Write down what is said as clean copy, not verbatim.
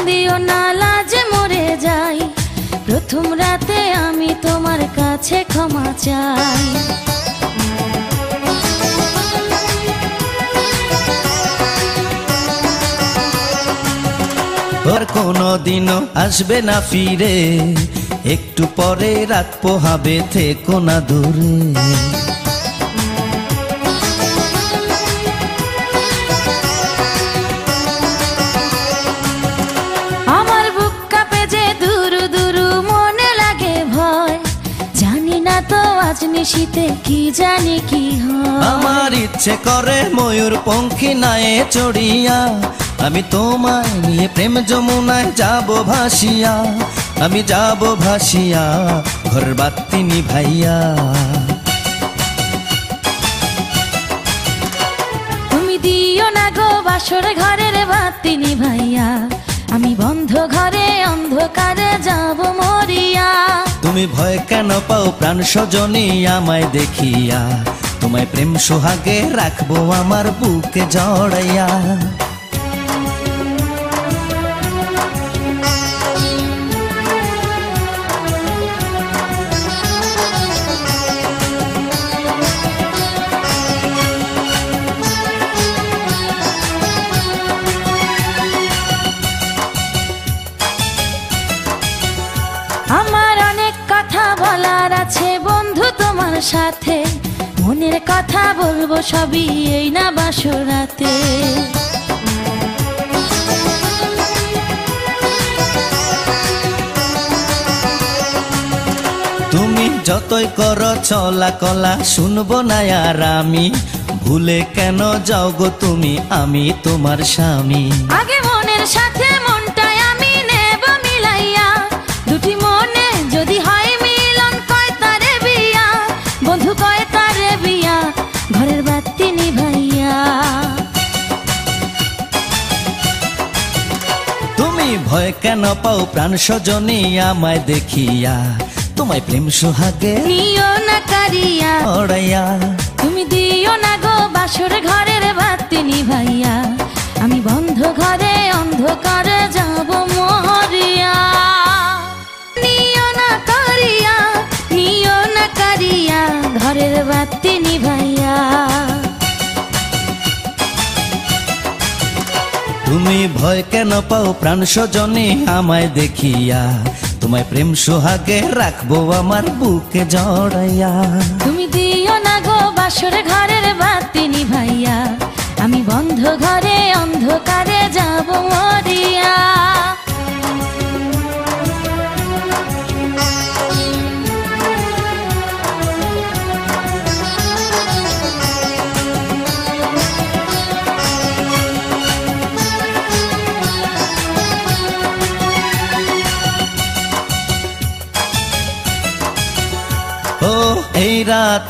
দিও না লাজে মরে যাই, প্রথম রাতে আমি তোমার কাছে ক্ষমা চাই। আর কোনদিনও আসবে না ফিরে, একটু পরে রাত পোহাবে, থেকো না দূরে। আমার বুক কাঁপে যে দুরু দুরু, মনে লাগে ভয়, জানি না তো আজ নিশীতে কি জানি কি হয়। আমার ইচ্ছে করে ময়ূর পঙ্খী নায়ে চড়িয়া, আমি তোমায় নিয়ে প্রেম যমুনায় যাব ভাসিয়া, আমি যাব ভাসিয়া ঘরের বাতি নিভাইয়া। তুমি দিও না গো বাসর ঘরের বাতি নিভাইয়া, আমি বন্ধ ঘরে অন্ধকারে যাব মরিয়া। তুমি ভয় কেন পাও প্রাণ সজনী আমায় দেখিয়া, তোমায় প্রেম সোহাগে রাখবো আমার বুকে জড়াইয়া। আমার অনেক কথা বলার আছে বন্ধু তোমার সাথে, মনের কথা বলবো সবই এই না বাসরাতে। তুমি যতই করো চলা কলা শুনবো না আর আমি, ভুলে কেন যাও গো তুমি, আমি তোমার স্বামী। আগে মনের সাথে মনটাই আমি নেব মিলাইয়া, দুটি মনে যদি হয় মিলন কয় তারে বিয়া, বন্ধু কয় তারে বিয়া ঘরের বাতি নিভাইয়া। তুমি ভয় কেন পাও প্রাণ সজনী আমায় দেখিয়া, তোমায় প্রেম সোহাগে নিও না কারিয়া ওড়াইয়া। তুমি দিও না গো বাসর ঘরের বাতি নিভাইয়া, আমি বন্ধ ঘরে অন্ধকারে যাব মরিয়া। নিও না কারিয়া, নিও না কারিয়া ঘরের বাতি নিভাইয়া। তুমি ভয় কেন পাও প্রাণ সজনী আমায় দেখিয়া, তোমায় প্রেম সোহাগে রাখবো আমার বুকে জড়াইয়া। তুমি দিও না গো বাসর ঘরের বাতি নিভাইয়া, আমি বন্ধ ঘরে অন্ধকারে যাব মরিয়া। ও এই রাত